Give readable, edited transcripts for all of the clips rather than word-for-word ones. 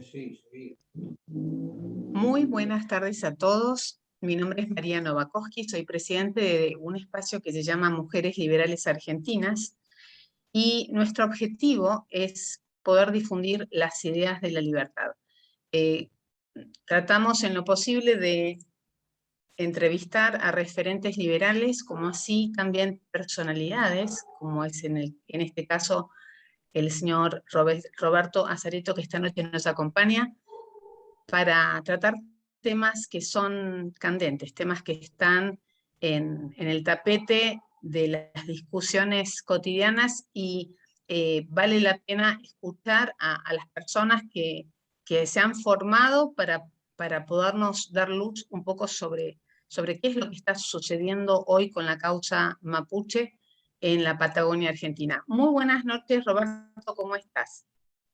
Sí, sí. Muy buenas tardes a todos. Mi nombre es María Novakoski, soy presidente de un espacio que se llama Mujeres Liberales Argentinas y nuestro objetivo es poder difundir las ideas de la libertad. Eh, Tratamos en lo posible de entrevistar a referentes liberales, como así también personalidades, como es en este caso el señor Roberto Azareto, que esta noche nos acompaña, para tratar temas que son candentes, temas que están en el tapete de las discusiones cotidianas y vale la pena escuchar a las personas que se han formado para podernos dar luz un poco sobre qué es lo que está sucediendo hoy con la causa mapuche en la Patagonia Argentina. Muy buenas noches, Roberto, ¿cómo estás?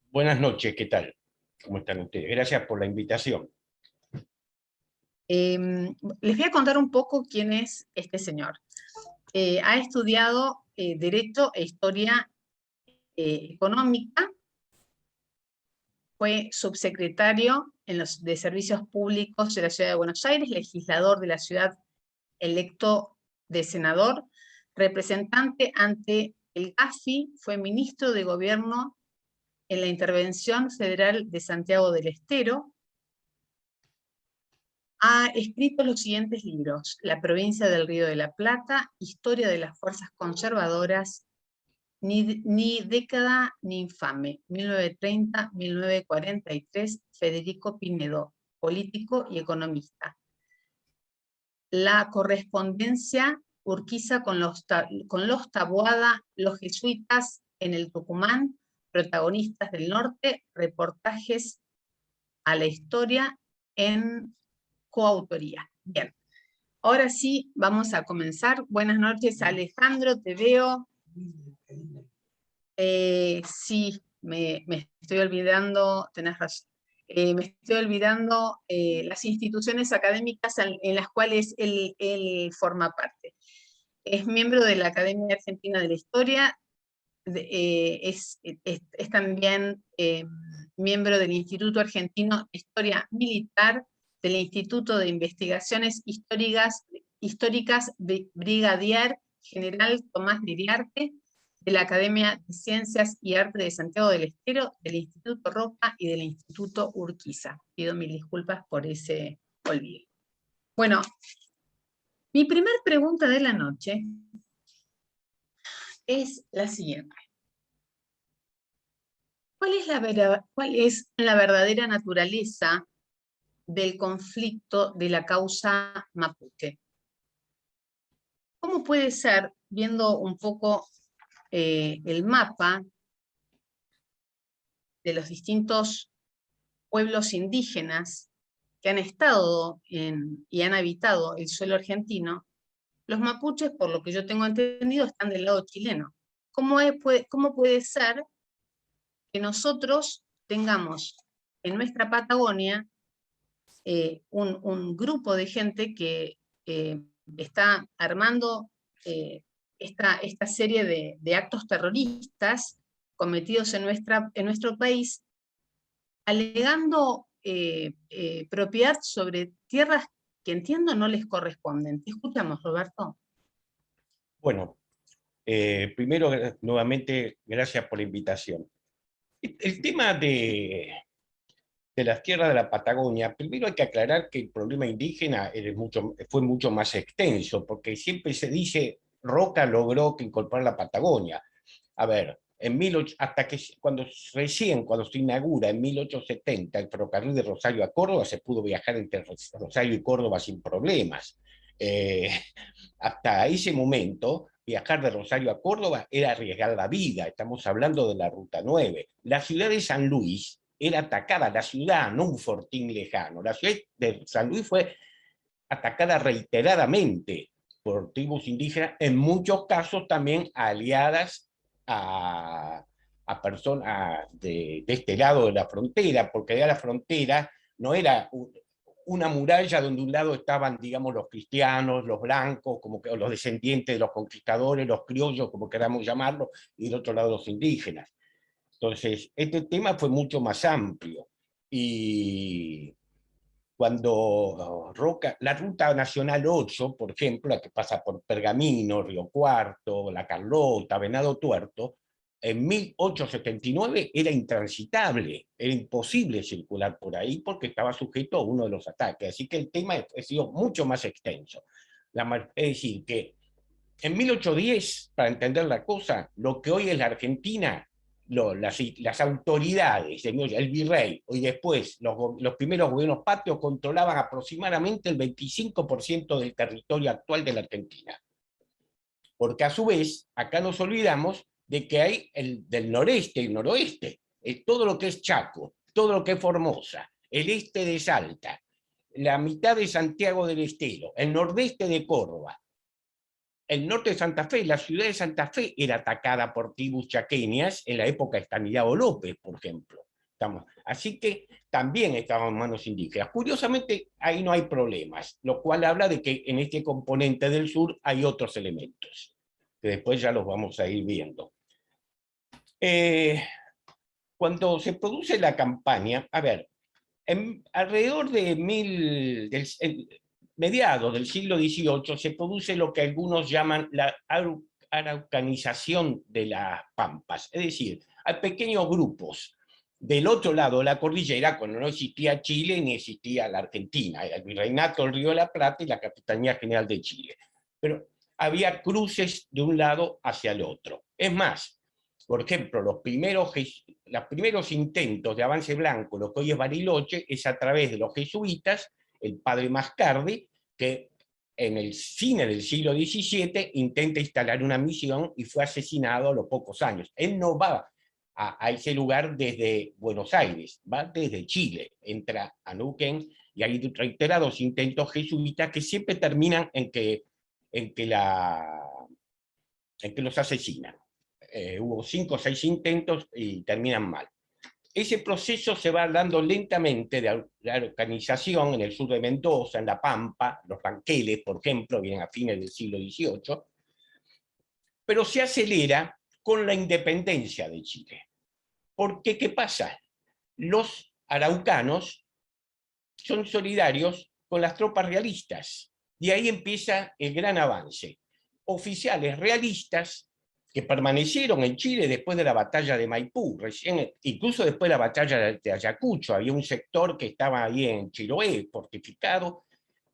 Buenas noches, ¿qué tal? ¿Cómo están ustedes? Gracias por la invitación. Les voy a contar un poco quién es este señor. Ha estudiado Derecho e Historia Económica, fue subsecretario de Servicios Públicos de la Ciudad de Buenos Aires, legislador de la ciudad electo de senador, representante ante el GAFI, fue ministro de Gobierno en la Intervención Federal de Santiago del Estero. Ha escrito los siguientes libros: La provincia del Río de la Plata, Historia de las fuerzas conservadoras, Ni década ni infame, 1930-1943, Federico Pinedo, político y economista. La correspondencia Urquiza con los Taboada, los jesuitas en el Tucumán, protagonistas del norte, reportajes a la historia en coautoría. Bien, ahora sí, vamos a comenzar. Buenas noches, Alejandro, te veo. Sí, me estoy olvidando, tenés razón. Me estoy olvidando las instituciones académicas en las cuales él forma parte. Es miembro de la Academia Argentina de la Historia, es también miembro del Instituto Argentino de Historia Militar, del Instituto de Investigaciones Históricas Brigadier General Tomás Liriarte, de la Academia de Ciencias y Arte de Santiago del Estero, del Instituto Roca y del Instituto Urquiza. Pido mil disculpas por ese olvido. Bueno, mi primer pregunta de la noche es la siguiente. ¿Cuál es la verdadera naturaleza del conflicto de la causa mapuche? ¿Cómo puede ser, viendo un poco el mapa de los distintos pueblos indígenas que han estado y han habitado el suelo argentino, los mapuches, por lo que yo tengo entendido, están del lado chileno? ¿Cómo puede ser que nosotros tengamos en nuestra Patagonia un grupo de gente que está armando esta serie de actos terroristas cometidos en nuestro país, alegando propiedad sobre tierras que entiendo no les corresponden? Te escuchamos, Roberto. Bueno, primero, nuevamente, gracias por la invitación. El tema de las tierras de la Patagonia, primero hay que aclarar que el problema indígena fue mucho más extenso, porque siempre se dice Roca logró que incorporar la Patagonia. A ver, hasta que cuando se inaugura en 1870 el ferrocarril de Rosario a Córdoba, se pudo viajar entre Rosario y Córdoba sin problemas. Eh, Hasta ese momento, viajar de Rosario a Córdoba era arriesgar la vida. Estamos hablando de la Ruta 9. La ciudad de San Luis era atacada, la ciudad, no un fortín lejano. La ciudad de San Luis fue atacada reiteradamente por tribus indígenas, en muchos casos también aliadas a personas de este lado de la frontera, porque ya la frontera no era una muralla donde un lado estaban, digamos, los cristianos, los blancos, como que, o los descendientes de los conquistadores, los criollos, como queramos llamarlo, y del otro lado los indígenas. Entonces, este tema fue mucho más amplio. Y cuando la Ruta Nacional 8, por ejemplo, la que pasa por Pergamino, Río Cuarto, La Carlota, Venado Tuerto, en 1879 era intransitable, era imposible circular por ahí porque estaba sujeto a uno de los ataques. Así que el tema ha sido mucho más extenso. Es decir, que en 1810, para entender la cosa, lo que hoy es la Argentina, las autoridades, el virrey y después los primeros gobiernos patrios controlaban aproximadamente el 25% del territorio actual de la Argentina. Porque a su vez, acá nos olvidamos de que hay del noreste y noroeste, todo lo que es Chaco, todo lo que es Formosa, el este de Salta, la mitad de Santiago del Estero, el nordeste de Córdoba, el norte de Santa Fe, la ciudad de Santa Fe era atacada por tribus chaqueñas en la época de Estanislao López, por ejemplo. Así que también estaban en manos indígenas. Curiosamente, ahí no hay problemas, lo cual habla de que en este componente del sur hay otros elementos, que después ya los vamos a ir viendo. Cuando se produce la campaña, a ver, alrededor de mediados del siglo XVIII se produce lo que algunos llaman la araucanización de las pampas, es decir, hay pequeños grupos. Del otro lado de la cordillera, cuando no existía Chile ni existía la Argentina, el Virreinato del Río de la Plata y la Capitanía General de Chile. Pero había cruces de un lado hacia el otro. Es más, por ejemplo, los primeros intentos de avance blanco, lo que hoy es Bariloche, es a través de los jesuitas, el padre Mascardi, que en el cine del siglo XVII intenta instalar una misión y fue asesinado a los pocos años. Él no va a ese lugar desde Buenos Aires, va desde Chile, entra a Neuquén y hay reiterados intentos jesuitas que siempre terminan en que los asesinan. Hubo 5 o 6 intentos y terminan mal. Ese proceso se va dando lentamente de la organización en el sur de Mendoza, en La Pampa, los ranqueles, por ejemplo, vienen a fines del siglo XVIII, pero se acelera con la independencia de Chile. Porque, ¿qué pasa? Los araucanos son solidarios con las tropas realistas, y ahí empieza el gran avance. Oficiales realistas que permanecieron en Chile después de la batalla de Maipú, incluso después de la batalla de Ayacucho, había un sector que estaba ahí en Chiloé, fortificado,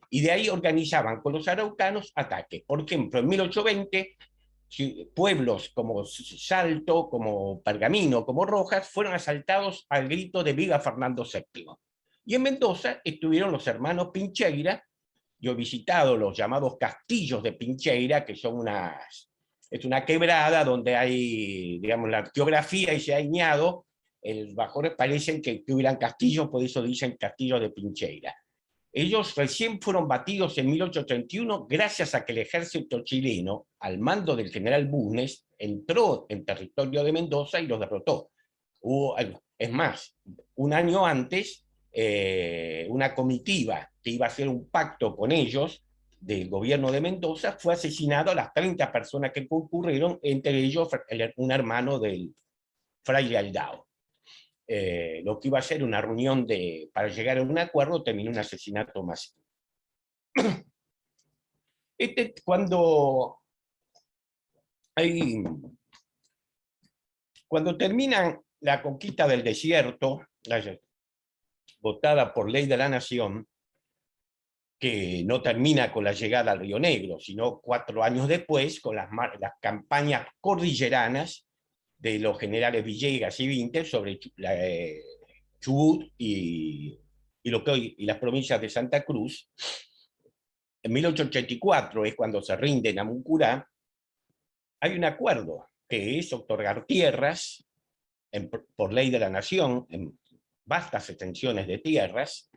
y de ahí organizaban con los araucanos ataques. Por ejemplo, en 1820, pueblos como Salto, como Pergamino, como Rojas, fueron asaltados al grito de Viva Fernando VII. Y en Mendoza estuvieron los hermanos Pincheira. Yo he visitado los llamados castillos de Pincheira, que son es una quebrada donde hay, digamos, la arqueografía y se ha añado, los bajores parecen que hubieran castillos, por eso dicen castillos de Pincheira. Ellos recién fueron batidos en 1831 gracias a que el ejército chileno, al mando del general Bulnes, entró en territorio de Mendoza y los derrotó. Es más, un año antes, una comitiva que iba a hacer un pacto con ellos, del gobierno de Mendoza, fue asesinado a las 30 personas que concurrieron, entre ellos un hermano del fraile Aldao. Lo que iba a ser una reunión para llegar a un acuerdo terminó un asesinato masivo. Cuando terminan la conquista del desierto, votada por ley de la nación, que no termina con la llegada al Río Negro, sino 4 años después, con las campañas cordilleranas de los generales Villegas y Vinter sobre Chubut y las provincias de Santa Cruz. En 1884 es cuando se rinde Namuncurá. Hay un acuerdo que es otorgar tierras por ley de la nación, en vastas extensiones de tierras.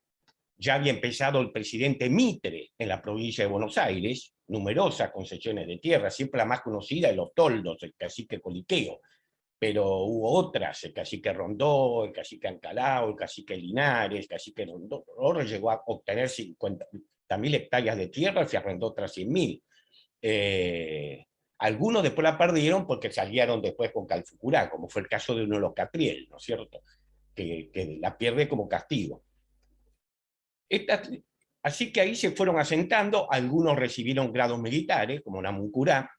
Ya había empezado el presidente Mitre en la provincia de Buenos Aires, numerosas concesiones de tierra, siempre la más conocida de los toldos, el cacique Coliqueo, pero hubo otras, el cacique Rondó, el cacique Ancalao, el cacique Linares, el cacique Rondó llegó a obtener 50.000 hectáreas de tierra y se arrendó otras 100.000. Algunos después la perdieron porque salieron después con Calfucurá, como fue el caso de uno de los Catriel, ¿no es cierto? que la pierde como castigo. Así que ahí se fueron asentando, algunos recibieron grados militares, como Namuncurá,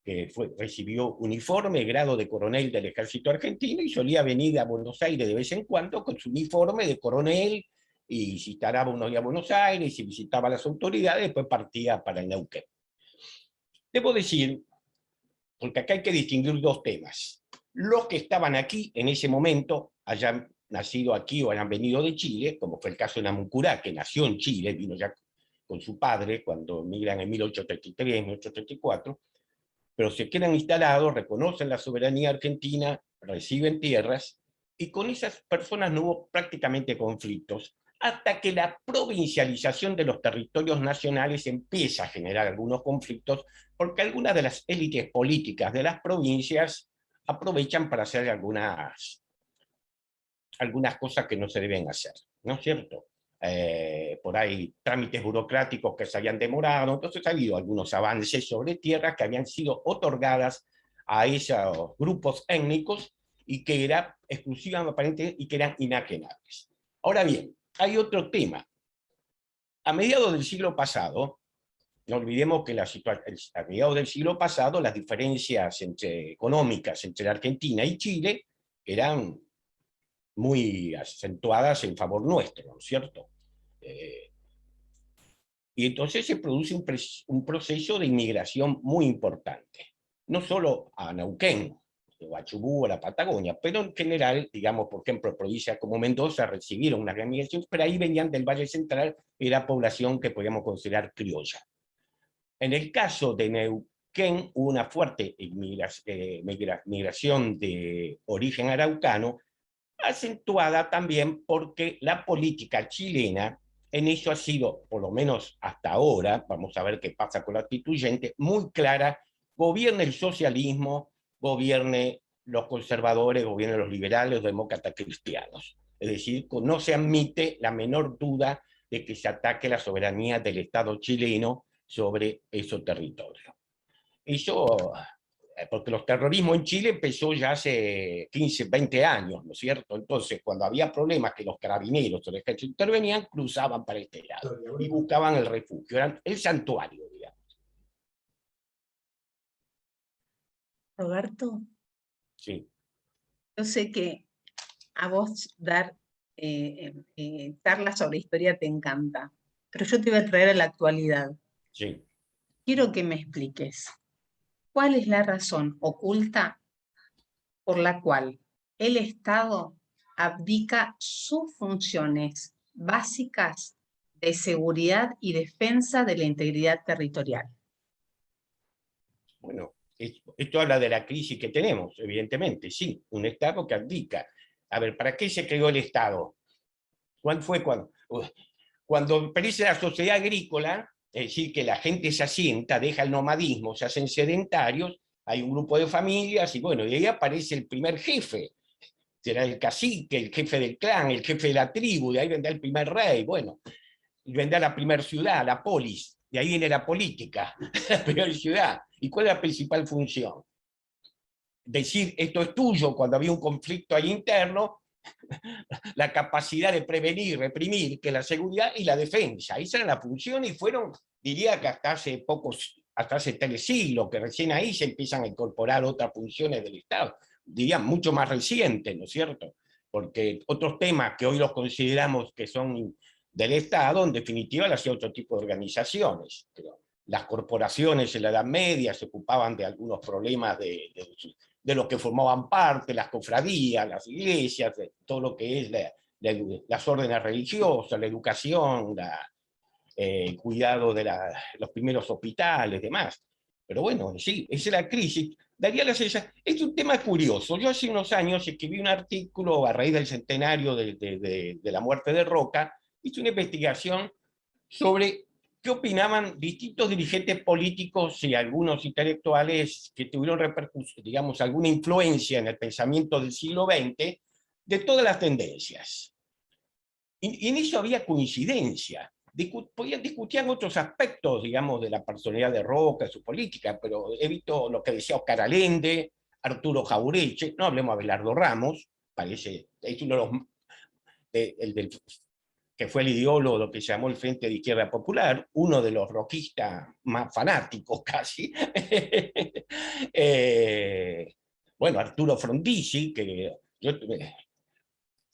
que recibió uniforme, grado de coronel del ejército argentino, y solía venir a Buenos Aires de vez en cuando con su uniforme de coronel, y si estará unos días a Buenos Aires, y visitaba a las autoridades, después partía para el Neuquén. Debo decir, porque acá hay que distinguir dos temas. Los que estaban aquí en ese momento, hayan nacido aquí o hayan venido de Chile, como fue el caso de Namuncurá, que nació en Chile, vino ya con su padre cuando emigran en 1833, 1834, pero se quedan instalados, reconocen la soberanía argentina, reciben tierras, y con esas personas no hubo prácticamente conflictos, hasta que la provincialización de los territorios nacionales empieza a generar algunos conflictos, porque algunas de las élites políticas de las provincias aprovechan para hacer algunas cosas que no se deben hacer, ¿no es cierto? Por ahí trámites burocráticos que se habían demorado, entonces ha habido algunos avances sobre tierras que habían sido otorgadas a esos grupos étnicos y que eran exclusivamente y que eran inajenables. Ahora bien, hay otro tema. A mediados del siglo pasado, no olvidemos que a mediados del siglo pasado las diferencias económicas entre Argentina y Chile eran muy acentuadas en favor nuestro, ¿no es cierto? Y entonces se produce un proceso de inmigración muy importante, no solo a Neuquén, o a Chubut, o a la Patagonia, pero en general, digamos, por ejemplo, provincias como Mendoza recibieron una gran migración, pero ahí venían del Valle Central, era población que podíamos considerar criolla. En el caso de Neuquén hubo una fuerte migración de origen araucano, acentuada también porque la política chilena en eso ha sido, por lo menos hasta ahora, vamos a ver qué pasa con la constituyente, muy clara: gobierne el socialismo, gobierne los conservadores, gobierne los liberales, los demócratas cristianos. Es decir, no se admite la menor duda de que se ataque la soberanía del Estado chileno sobre esos territorios. Eso, porque los terrorismos en Chile empezó ya hace 15, 20 años, ¿no es cierto? Entonces, cuando había problemas que los carabineros o el ejército intervenían, cruzaban para este lado y buscaban el refugio, eran el santuario, digamos. Roberto, Sí, yo sé que a vos dar charlas sobre historia te encanta, pero yo te voy a traer a la actualidad. sí. Quiero que me expliques cuál es la razón oculta por la cual el Estado abdica sus funciones básicas de seguridad y defensa de la integridad territorial. Bueno, esto habla de la crisis que tenemos, evidentemente, sí. Un Estado que abdica. A ver, ¿para qué se creó el Estado? ¿Cuál fue cuando aparece la sociedad agrícola? Es decir, que la gente se asienta, deja el nomadismo, se hacen sedentarios, hay un grupo de familias, y bueno, y ahí aparece el primer jefe, será el cacique, el jefe del clan, el jefe de la tribu, de ahí vendrá el primer rey, bueno, y vendrá la primera ciudad, la polis, de ahí viene la política, la primera ciudad. ¿Y cuál es la principal función? Decir esto es tuyo cuando había un conflicto ahí interno, la capacidad de prevenir, reprimir, que la seguridad y la defensa. Esa era la función, y fueron, diría que hasta hace 3 siglos, que recién ahí se empiezan a incorporar otras funciones del Estado, diría mucho más recientes, ¿no es cierto? Porque otros temas que hoy los consideramos que son del Estado, en definitiva las hacía otro tipo de organizaciones. Pero las corporaciones en la Edad Media se ocupaban de algunos problemas de los que formaban parte, las cofradías, las iglesias, de todo lo que es las órdenes religiosas, la educación, el cuidado de los primeros hospitales, demás. Pero bueno, sí, esa es la crisis. Daría la sensación, es un tema curioso. Yo hace unos años escribí un artículo a raíz del centenario de la muerte de Roca, hice una investigación sobre qué opinaban distintos dirigentes políticos y algunos intelectuales que tuvieron digamos, alguna influencia en el pensamiento del siglo XX, de todas las tendencias. Y en eso había coincidencia. Discutían otros aspectos, digamos, de la personalidad de Roca, su política, pero he visto lo que decía Oscar Allende, Arturo Jauretche, no hablemos de Abelardo Ramos, parece, es uno de los, que fue el ideólogo de lo que se llamó el Frente de Izquierda Popular, uno de los roquistas más fanáticos casi. Bueno, Arturo Frondizi, que yo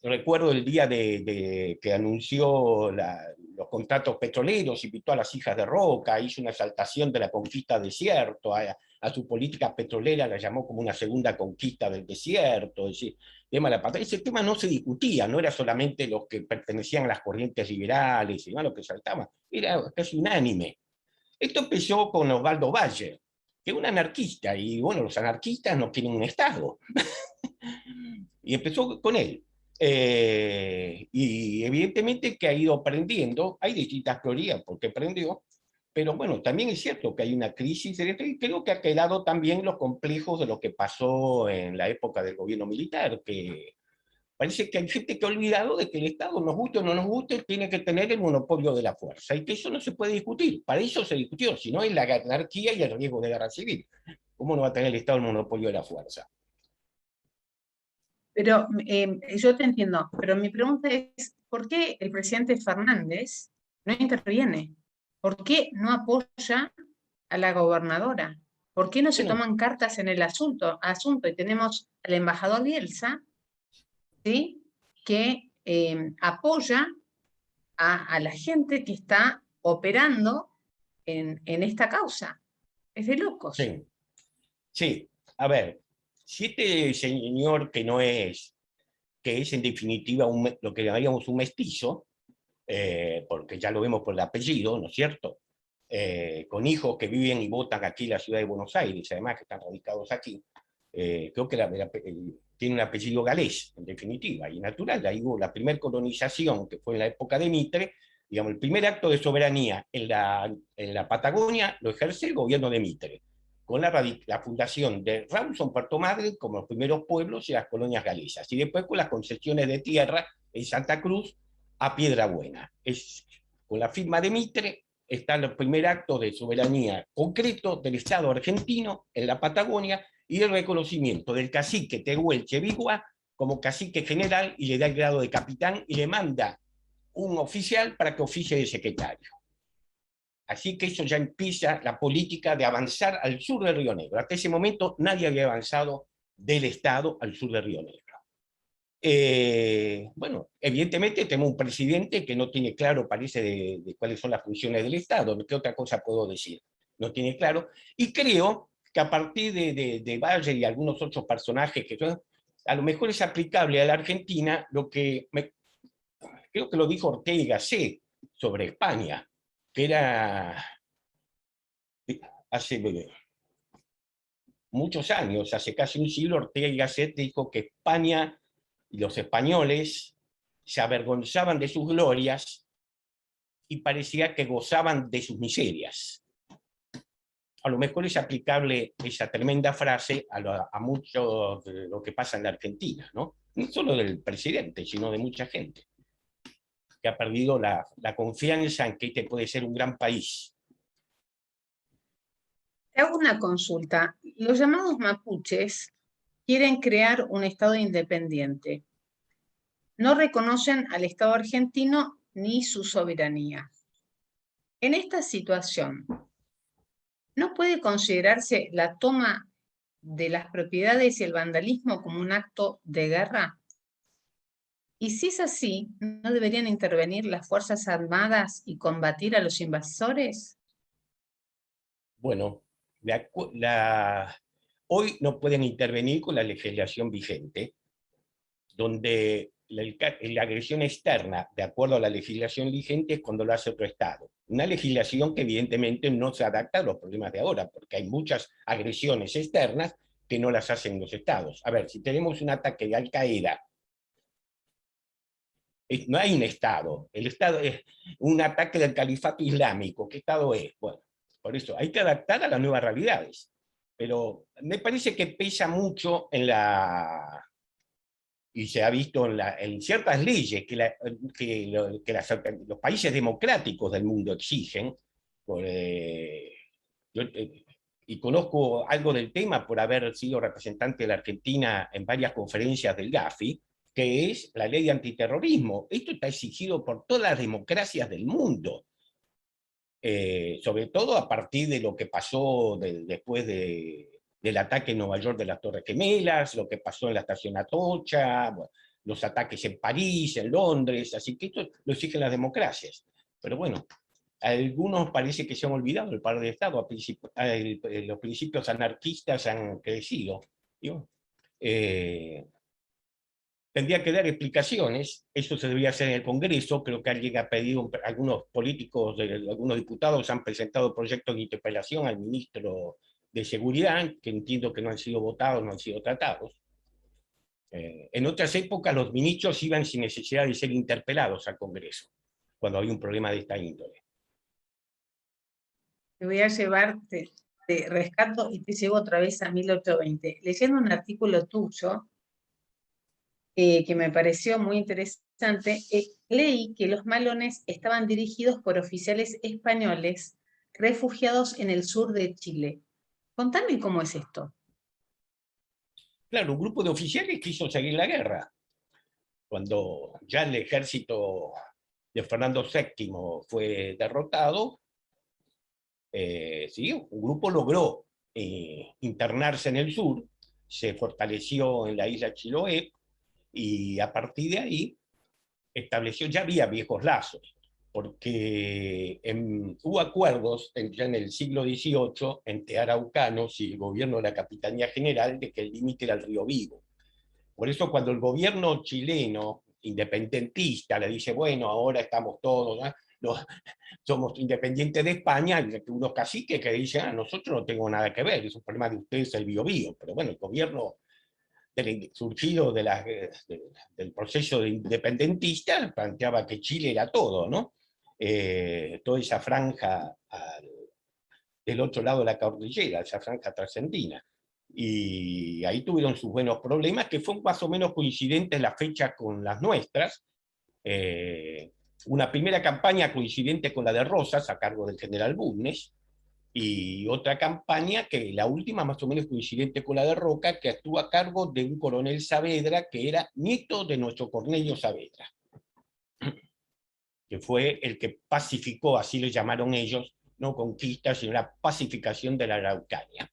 recuerdo el día que anunció los contratos petroleros, invitó a las hijas de Roca, hizo una exaltación de la conquista del desierto, a su política petrolera la llamó como una segunda conquista del desierto, es decir, tema de la patria. Ese tema no se discutía, no era solamente los que pertenecían a las corrientes liberales, y lo que saltaba, era casi unánime. Esto empezó con Osvaldo Bayer, que es un anarquista, y bueno, los anarquistas no quieren un Estado. Y empezó con él. Y evidentemente que ha ido aprendiendo, hay distintas teorías por qué aprendió, pero bueno, también es cierto que hay una crisis, y creo que ha quedado también los complejos de lo que pasó en la época del gobierno militar, que parece que hay gente que ha olvidado de que el Estado, nos guste o no nos guste, tiene que tener el monopolio de la fuerza, y que eso no se puede discutir, para eso se discutió, si no es la anarquía y el riesgo de guerra civil. ¿Cómo no va a tener el Estado el monopolio de la fuerza? Pero yo te entiendo, pero mi pregunta es, ¿por qué el presidente Fernández no interviene? ¿Por qué no apoya a la gobernadora? ¿Por qué no se Bueno, toman cartas en el asunto? Y tenemos al embajador Bielsa, ¿sí? Que apoya a la gente que está operando en esta causa. Es de locos. sí. Sí, a ver, si este señor que no es, que es en definitiva lo que llamaríamos un mestizo, porque ya lo vemos por el apellido, ¿no es cierto? Con hijos que viven y votan aquí en la ciudad de Buenos Aires, además que están radicados aquí, creo que tiene un apellido galés, en definitiva, y natural. Ahí hubo la primera colonización, que fue en la época de Mitre, digamos, el primer acto de soberanía en la Patagonia lo ejerce el gobierno de Mitre, con la fundación de Rawson, Puerto Madryn, como los primeros pueblos y las colonias galesas, y después con las concesiones de tierra en Santa Cruz a Piedrabuena. Con la firma de Mitre está el primer acto de soberanía concreto del Estado argentino en la Patagonia y el reconocimiento del cacique Tehuel Chevigua como cacique general, y le da el grado de capitán y le manda un oficial para que oficie de secretario. Así que eso ya empieza la política de avanzar al sur del Río Negro. Hasta ese momento nadie había avanzado del Estado al sur del Río Negro. Bueno, evidentemente tenemos un presidente que no tiene claro, parece, de cuáles son las funciones del Estado. ¿Qué otra cosa puedo decir? No tiene claro. Y creo que a partir de Valle y algunos otros personajes que son, a lo mejor es aplicable a la Argentina lo que creo que lo dijo Ortega y Gasset sobre España, que era hace muchos años, hace casi un siglo. Ortega y Gasset dijo que España y los españoles se avergonzaban de sus glorias y parecía que gozaban de sus miserias. A lo mejor es aplicable esa tremenda frase a mucho de lo que pasa en la Argentina, ¿no? No solo del presidente, sino de mucha gente que ha perdido la confianza en que este puede ser un gran país. Te hago una consulta. Los llamados mapuches quieren crear un Estado independiente. No reconocen al Estado argentino ni su soberanía. En esta situación, ¿no puede considerarse la toma de las propiedades y el vandalismo como un acto de guerra? Y si es así, ¿no deberían intervenir las Fuerzas Armadas y combatir a los invasores? Bueno, hoy no pueden intervenir con la legislación vigente, donde la agresión externa, de acuerdo a la legislación vigente, es cuando lo hace otro Estado. Una legislación que evidentemente no se adapta a los problemas de ahora, porque hay muchas agresiones externas que no las hacen los Estados. A ver, si tenemos un ataque de Al-Qaeda, no hay un Estado. El Estado es un ataque del califato islámico. ¿Qué Estado es? Bueno, por eso hay que adaptar a las nuevas realidades. Pero me parece que pesa mucho y se ha visto en ciertas leyes que los países democráticos del mundo exigen. Por, yo, y conozco algo del tema por haber sido representante de la Argentina en varias conferencias del Gafi. que es la ley de antiterrorismo. Esto está exigido por todas las democracias del mundo, sobre todo a partir de lo que pasó después del ataque en Nueva York de las Torres Gemelas, lo que pasó en la estación Atocha, bueno, los ataques en París, en Londres, así que esto lo exigen las democracias. Pero bueno, a algunos parece que se han olvidado el par de Estado, los principios anarquistas han crecido. ¿Digo? Tendría que dar explicaciones, eso se debería hacer en el Congreso, creo que alguien ha pedido, algunos políticos, algunos diputados han presentado proyectos de interpelación al ministro de Seguridad, que entiendo que no han sido votados, no han sido tratados. En otras épocas los ministros iban sin necesidad de ser interpelados al Congreso, cuando había un problema de esta índole. Te voy a llevar, te rescato y te llevo otra vez a 1820. Leyendo un artículo tuyo, que me pareció muy interesante, leí que los malones estaban dirigidos por oficiales españoles refugiados en el sur de Chile. Contame cómo es esto. Claro, un grupo de oficiales quiso seguir la guerra. Cuando ya el ejército de Fernando VII fue derrotado, sí, un grupo logró internarse en el sur, se fortaleció en la isla Chiloé, y a partir de ahí estableció, ya había viejos lazos, porque hubo acuerdos ya en el siglo XVIII entre araucanos y el gobierno de la Capitanía General de que el límite era el río Vigo. Por eso cuando el gobierno chileno independentista le dice, bueno, ahora estamos todos, ¿no? Somos independientes de España, hay unos caciques que dicen, nosotros no tenemos nada que ver, es un problema de ustedes el Biobío. Pero bueno, el gobierno surgido del proceso de independentista planteaba que Chile era todo, ¿no? Toda esa franja del otro lado de la cordillera, esa franja trascendina. Y ahí tuvieron sus buenos problemas, que fueron más o menos coincidentes las fechas con las nuestras. Una primera campaña coincidente con la de Rosas, a cargo del general Bulnes, y otra campaña, que la última más o menos coincidente con la de Roca, que estuvo a cargo de un coronel Saavedra, que era nieto de nuestro Cornelio Saavedra, que fue el que pacificó, así le llamaron ellos, no conquista, sino la pacificación de la Araucanía.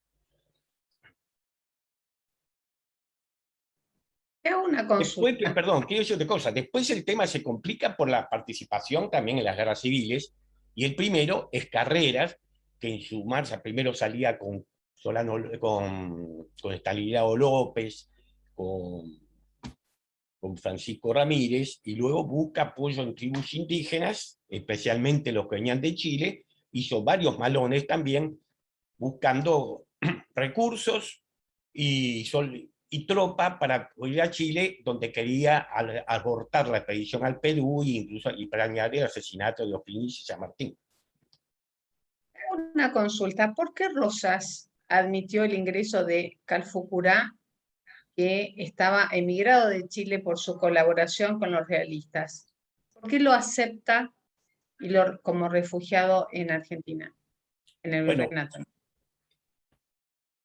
Te hago una Después, consulta. perdón, quiero decir otra cosa, después el tema se complica por la participación también en las guerras civiles, y el primero es Carreras, que en su marcha primero salía con Solano, con Estanislao López, con Francisco Ramírez, y luego busca apoyo en tribus indígenas, especialmente los que venían de Chile, hizo varios malones también, buscando recursos y tropa para ir a Chile, donde quería abortar la expedición al Perú, e incluso y planear el asesinato de O'Higgins y San Martín. Una consulta. ¿Por qué Rosas admitió el ingreso de Calfucurá, que estaba emigrado de Chile por su colaboración con los realistas? ¿Por qué lo acepta como refugiado en Argentina, en el Bueno, virreinato?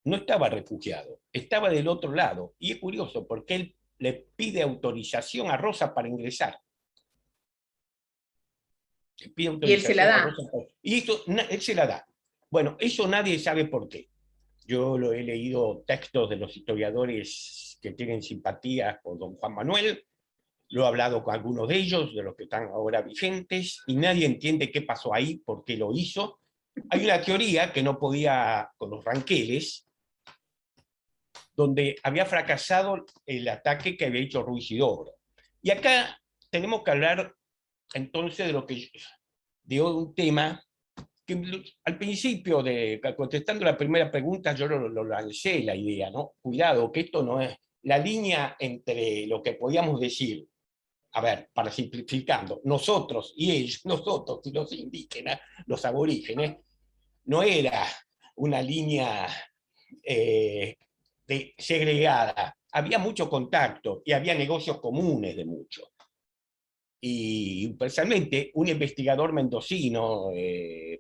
no estaba refugiado, estaba del otro lado. Y es curioso, porque él le pide autorización a Rosa para ingresar. Le pide Y él se la autorización a da. Rosa y eso, él se la da. Bueno, eso nadie sabe por qué. Yo lo he leído textos de los historiadores que tienen simpatía por don Juan Manuel, lo he hablado con algunos de ellos, de los que están ahora vigentes, y nadie entiende qué pasó ahí, por qué lo hizo. Hay una teoría que no podía con los ranqueles, donde había fracasado el ataque que había hecho Ruisidoro. Y acá tenemos que hablar entonces de un tema que al principio, contestando la primera pregunta, yo lo lancé la idea, ¿no? Cuidado, que esto no es la línea entre lo que podíamos decir, a ver, para simplificando, nosotros y ellos, nosotros y los indígenas, los aborígenes, no era una línea segregada, había mucho contacto y había negocios comunes de mucho. Y especialmente un investigador mendocino,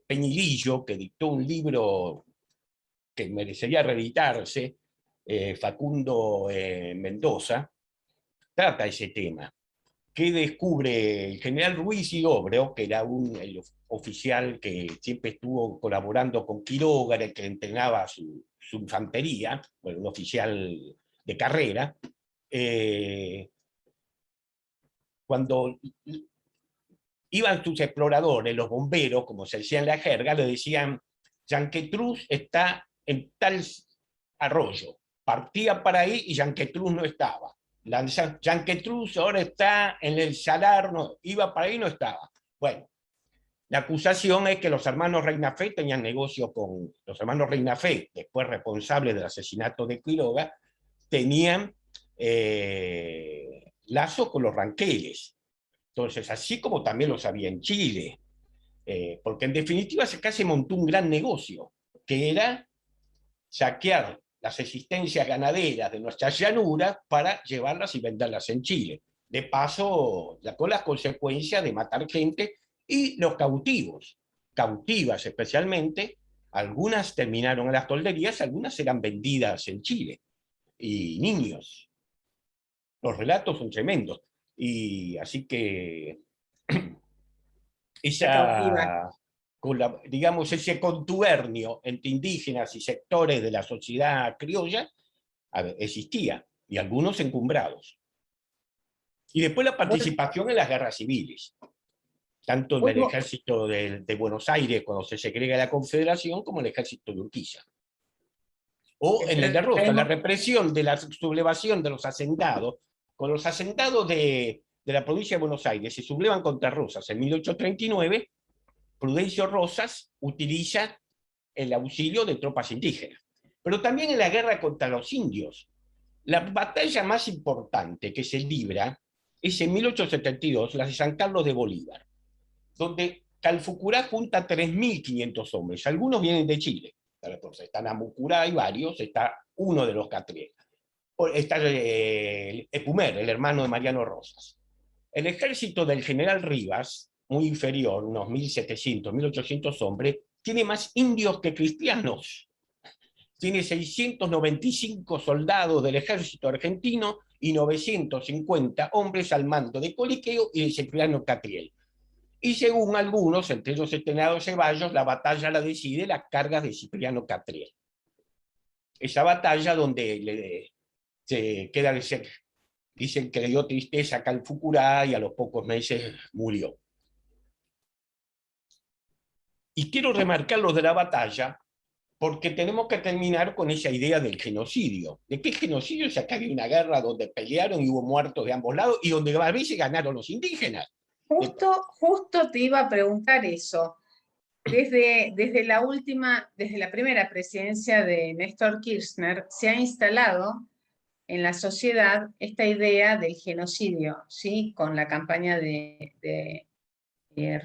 Peñilillo, que dictó un libro que merecería reeditarse, Facundo Mendoza, trata ese tema. Que descubre el general Ruiz Huidobro, que era el oficial que siempre estuvo colaborando con Quiroga, el que entrenaba su infantería, bueno, un oficial de carrera, cuando iban sus exploradores, los bomberos, como se decía en la jerga, le decían, Yanquetruz está en tal arroyo. Partía para ahí y Yanquetruz no estaba. Yanquetruz ahora está en el Salar, no, iba para ahí y no estaba. Bueno, la acusación es que los hermanos Reinafé tenían negocio con los hermanos Reinafé, después responsables del asesinato de Quiroga, tenían lazo con los ranqueles. Entonces, así como también los había en Chile, porque en definitiva acá se montó un gran negocio, que era saquear las existencias ganaderas de nuestras llanuras para llevarlas y venderlas en Chile. De paso, con las consecuencias de matar gente y los cautivos, cautivas especialmente, algunas terminaron en las tolderías, algunas eran vendidas en Chile, y niños. Los relatos son tremendos. Y así que Se cautiva. esa, digamos, ese contubernio entre indígenas y sectores de la sociedad criolla existía, y algunos encumbrados. Y después la Bueno, participación en las guerras civiles, tanto en el bueno, ejército de Buenos Aires, cuando se segrega la Confederación, como en el ejército de Urquiza. O en el de Rosa, la traemos, represión de la sublevación de los hacendados, con los hacendados de la provincia de Buenos Aires se sublevan contra Rosas en 1839, Prudencio Rosas utiliza el auxilio de tropas indígenas. Pero también en la guerra contra los indios. La batalla más importante que se libra es en 1872, la de San Carlos de Bolívar, donde Calfucurá junta 3.500 hombres. Algunos vienen de Chile. Entonces, está Namucurá y varios, está uno de los Catriel. Está Epumer, el hermano de Mariano Rosas. El ejército del general Rivas, muy inferior, unos 1.700, 1.800 hombres, tiene más indios que cristianos. Tiene 695 soldados del ejército argentino y 950 hombres al mando de Coliqueo y de Cipriano Catriel. Y según algunos, entre ellos el general Ceballos, la batalla la decide las cargas de Cipriano Catriel. Esa batalla donde se queda de ser, dicen que le dio tristeza a Calfucurá y a los pocos meses murió. Y quiero remarcar los de la batalla porque tenemos que terminar con esa idea del genocidio. ¿De qué genocidio? Si acá había una guerra donde pelearon y hubo muertos de ambos lados y donde a veces ganaron los indígenas. justo te iba a preguntar eso. Desde la primera presidencia de Néstor Kirchner, se ha instalado en la sociedad esta idea del genocidio, ¿sí? Con la campaña de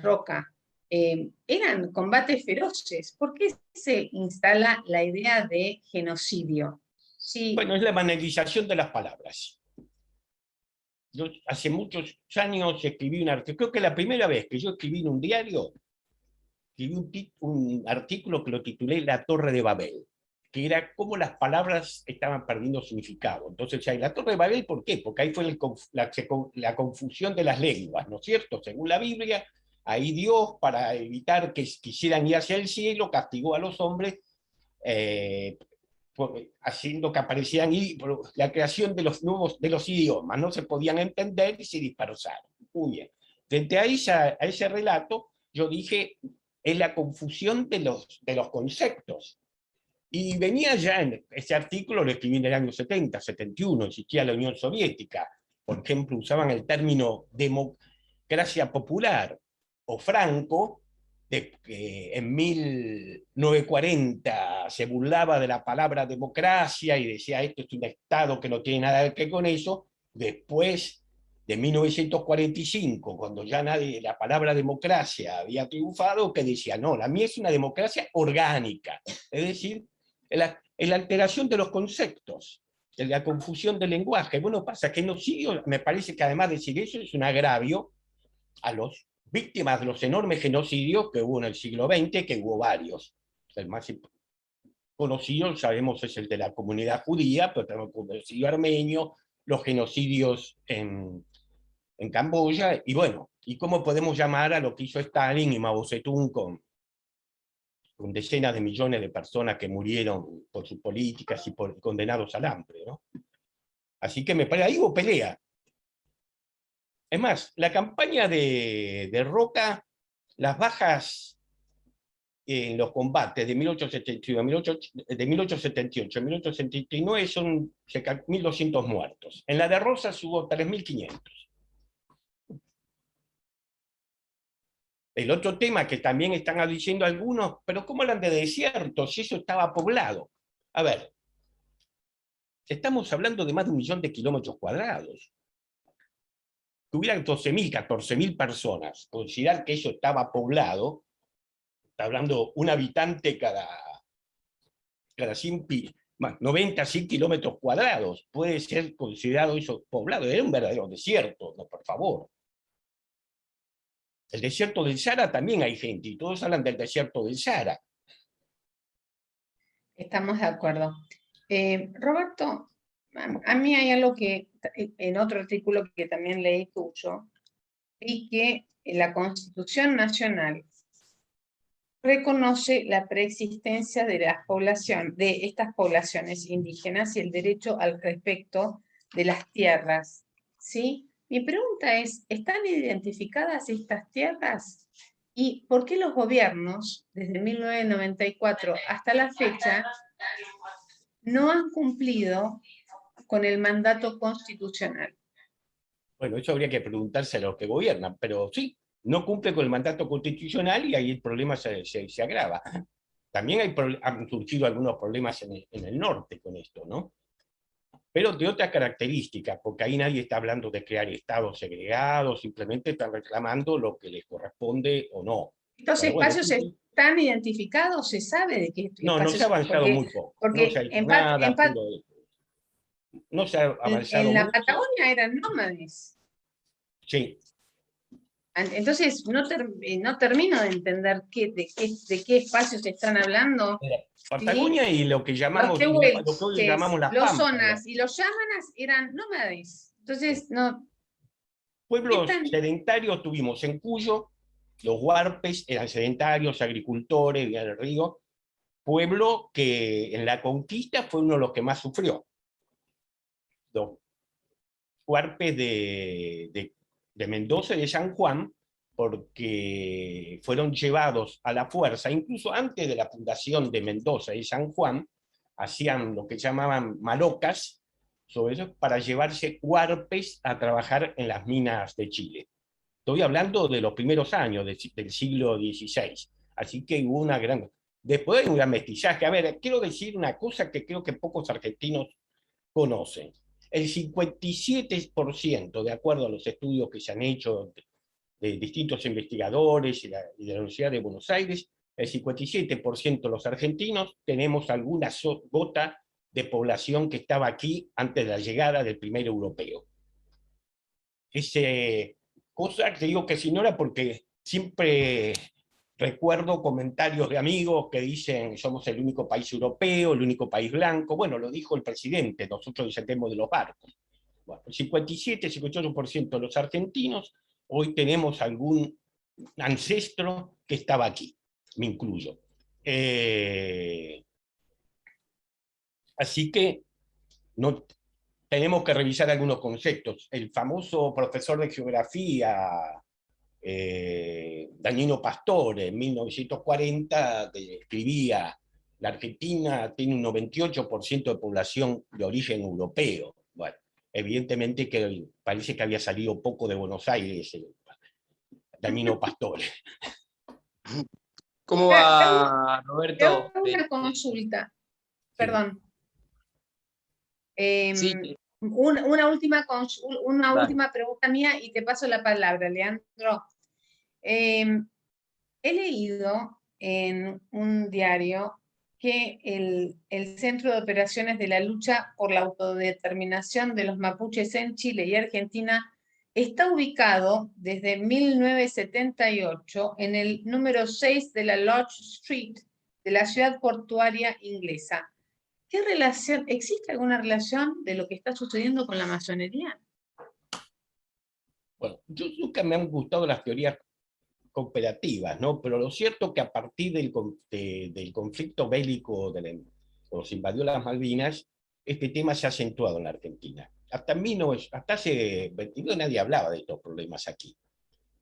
Roca. Eran combates feroces. ¿Por qué se instala la idea de genocidio? Sí. Bueno, es la banalización de las palabras. Yo hace muchos años escribí un artículo, creo que la primera vez que yo escribí en un diario, escribí un artículo que lo titulé La Torre de Babel, que era cómo las palabras estaban perdiendo significado. Entonces, la Torre de Babel, ¿por qué? Porque ahí fue la confusión de las lenguas, ¿no es cierto? Según la Biblia, ahí Dios, para evitar que quisieran ir hacia el cielo, castigó a los hombres, haciendo que aparecieran la creación de los nuevos de los idiomas, no se podían entender y se dispersaron. Muy bien. Frente a ese relato, yo dije, es la confusión de los conceptos. Y venía ya en ese artículo, lo escribí en el año 70, 71, existía la Unión Soviética. Por ejemplo, usaban el término democracia popular o Franco, que en 1940 se burlaba de la palabra democracia y decía esto es un Estado que no tiene nada que ver con eso. Después de 1945, cuando ya la palabra democracia había triunfado, que decía, no, la mía es una democracia orgánica, es decir, la alteración de los conceptos, la confusión del lenguaje. Bueno, pasa que genocidio, me parece que además de decir eso, es un agravio a los víctimas de los enormes genocidios que hubo en el siglo XX, que hubo varios. El más conocido, sabemos, es el de la comunidad judía, pero tenemos el genocidio armenio, los genocidios en Camboya, y bueno, y cómo podemos llamar a lo que hizo Stalin y Mao Zedong con decenas de millones de personas que murieron por sus políticas y por condenados al hambre, ¿no? Así que me parece, ahí hubo pelea. Es más, la campaña de Roca, las bajas en los combates de 1878 a 1879 son cerca de 1.200 muertos. En la de Rosas hubo 3.500. El otro tema que también están diciendo algunos, pero ¿cómo hablan de desierto si eso estaba poblado? A ver, estamos hablando de más de 1.000.000 de kilómetros cuadrados. Que hubieran 12.000, 14.000 personas, considerar que eso estaba poblado, está hablando un habitante cada 100, 90, 100 kilómetros cuadrados, puede ser considerado eso poblado. Era un verdadero desierto, no, por favor. El desierto del Sahara también hay gente, y todos hablan del desierto del Sahara. Estamos de acuerdo. Roberto, a mí hay algo que, en otro artículo que también leí tuyo, y que la Constitución Nacional reconoce la preexistencia de de estas poblaciones indígenas y el derecho al respecto de las tierras, ¿sí? Mi pregunta es, ¿están identificadas estas tierras? ¿Y por qué los gobiernos, desde 1994 hasta la fecha, no han cumplido con el mandato constitucional? Bueno, eso habría que preguntarse a los que gobiernan, pero sí, no cumple con el mandato constitucional y ahí el problema se agrava. También han surgido algunos problemas en el norte con esto, ¿no? Pero de otras características, porque ahí nadie está hablando de crear estados segregados, simplemente están reclamando lo que les corresponde o no. ¿Estos Bueno, espacios están identificados? ¿Se sabe de qué no se ha espacios? avanzado muy poco, no se ha Porque hecho nada, no se ha avanzado en la mucho. Patagonia eran nómades. Sí. Entonces, no termino de entender de qué espacios están hablando. Patagonia, ¿Sí? y lo que Los llamamos, lo que hoy llamamos las los Pampas. zonas y los yámanas eran nómades. Entonces, no. Pueblos sedentarios tuvimos en Cuyo, los huarpes eran sedentarios, agricultores, vivían en el río. Pueblo que en la conquista fue uno de los que más sufrió. Los huarpes de Mendoza y de San Juan, porque fueron llevados a la fuerza, incluso antes de la fundación de Mendoza y San Juan, hacían lo que llamaban malocas, sobre eso, para llevarse huarpes a trabajar en las minas de Chile. Estoy hablando de los primeros años del siglo XVI, así que hubo una gran... Después hay un gran mestizaje. A ver, quiero decir una cosa que creo que pocos argentinos conocen. El 57%, de acuerdo a los estudios que se han hecho de distintos investigadores y de la Universidad de Buenos Aires, el 57% de los argentinos tenemos alguna gota de población que estaba aquí antes de la llegada del primer europeo. Cosa que digo que se ignora porque siempre recuerdo comentarios de amigos que dicen somos el único país europeo, el único país blanco. Bueno, lo dijo el presidente, nosotros descendemos de los barcos. Bueno, el 57-58% de los argentinos, hoy tenemos algún ancestro que estaba aquí, me incluyo. Así que no, tenemos que revisar algunos conceptos. El famoso profesor de geografía, Danilo Pastore, en 1940, escribía: la Argentina tiene un 98% de población de origen europeo. Bueno, evidentemente que parece que había salido poco de Buenos Aires, Danilo Pastore. ¿Cómo va, Roberto? Tengo una consulta, Sí. perdón. Sí. Una última pregunta mía y te paso la palabra, Leandro. He leído en un diario que el Centro de Operaciones de la Lucha por la Autodeterminación de los Mapuches en Chile y Argentina está ubicado desde 1978 en el número 6 de la Lodge Street de la ciudad portuaria inglesa. ¿Qué relación, existe alguna relación de lo que está sucediendo con la masonería? Bueno, yo nunca me han gustado las teorías cooperativas, ¿no? Pero lo cierto es que a partir del conflicto bélico, cuando se invadió las Malvinas, este tema se ha acentuado en la Argentina. Hasta hace 22 nadie hablaba de estos problemas aquí.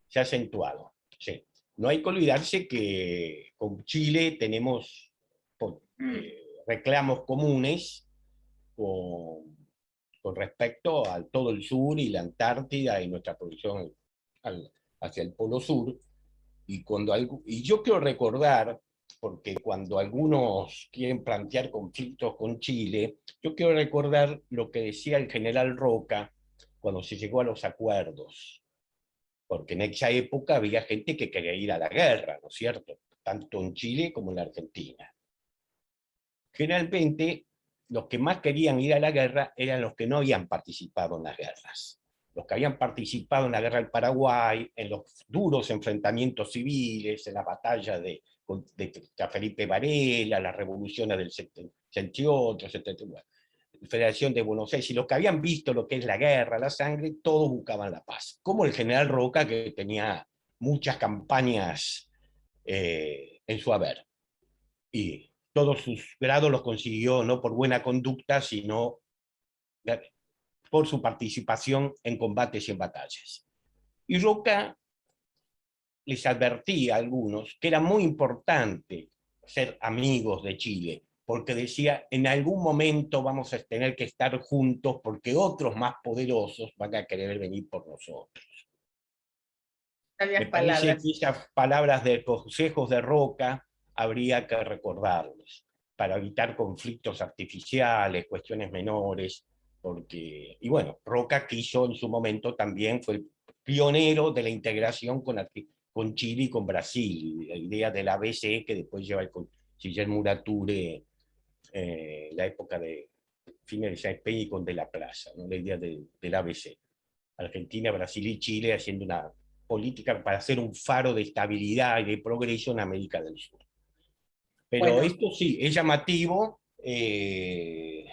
Se ha acentuado, sí. No hay que olvidarse que con Chile tenemos reclamos comunes con, con respecto a todo el sur y la Antártida y nuestra producción hacia el Polo Sur. Y yo quiero recordar, porque cuando algunos quieren plantear conflictos con Chile, yo quiero recordar lo que decía el general Roca cuando se llegó a los acuerdos, porque en esa época había gente que quería ir a la guerra, ¿no es cierto? Tanto en Chile como en la Argentina. Generalmente, los que más querían ir a la guerra eran los que no habían participado en las guerras. Los que habían participado en la guerra del Paraguay, en los duros enfrentamientos civiles, en la batalla de Felipe Varela, las revoluciones del 78, 79, Federación de Buenos Aires, y los que habían visto lo que es la guerra, la sangre, todos buscaban la paz. Como el general Roca, que tenía muchas campañas en su haber. Y todos sus grados los consiguió no por buena conducta, sino por su participación en combates y en batallas. Y Roca les advertía a algunos que era muy importante ser amigos de Chile, porque decía, en algún momento vamos a tener que estar juntos porque otros más poderosos van a querer venir por nosotros. Me parece que esas palabras de consejos de Roca habría que recordarlos para evitar conflictos artificiales, cuestiones menores, porque, y bueno, Roca quiso en su momento también, fue el pionero de la integración con Chile y con Brasil, la idea del ABC que después lleva el Guillermo Urature, la época de fines de Sáenz Peña y con De la Plaza, ¿no? La idea del ABC. Argentina, Brasil y Chile haciendo una política para hacer un faro de estabilidad y de progreso en América del Sur. Pero bueno, esto sí, es llamativo y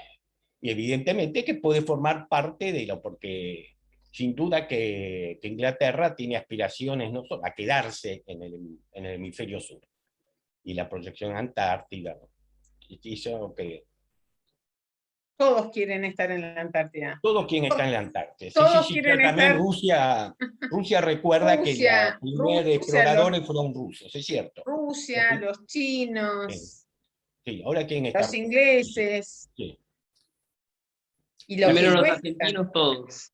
evidentemente que puede formar parte de lo, porque sin duda que Inglaterra tiene aspiraciones no solo a quedarse en el hemisferio sur y la proyección antártida, ¿no? Y eso que todos quieren estar en la Antártida. todo quien está en la Antártida. Sí, sí, Todos sí, quieren también estar. Rusia recuerda que los primeros exploradores fueron rusos, es cierto. Rusia, los Sí, chinos, sí, ahora quieren estar los todos. ingleses Sí. y lo Primero que los cuesta. argentinos todos.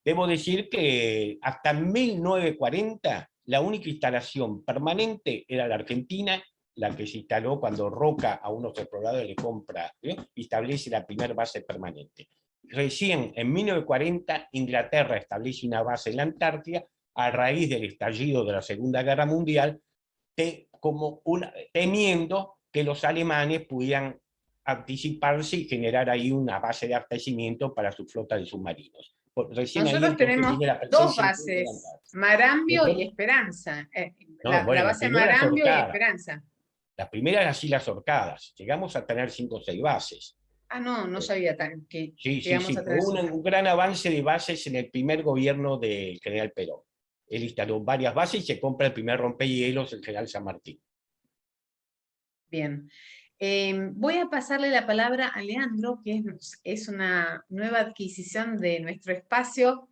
Debo decir que hasta 1940 la única instalación permanente era la Argentina, la que se instaló cuando Roca a unos exploradores le compra, y establece la primera base permanente. Recién en 1940 Inglaterra establece una base en la Antártida a raíz del estallido de la Segunda Guerra Mundial, temiendo que los alemanes pudieran anticiparse y generar ahí una base de abastecimiento para su flota de submarinos. Recién ahí Nosotros entonces tenemos viene la dos presencia de la bases, Antártida. Marambio y Esperanza. No, La bueno, la base primera es Marambio y Orcada. Esperanza. La primera eran las Orcadas. Llegamos a tener 5 o 6 bases. Ah, no, no sabía que Sí, sí, llegamos sí. a Fue tener un gran avance de bases en el primer gobierno del general Perón. Él instaló varias bases y se compra el primer rompehielos, el general San Martín. Bien. Voy a pasarle la palabra a Leandro, que es una nueva adquisición de nuestro espacio.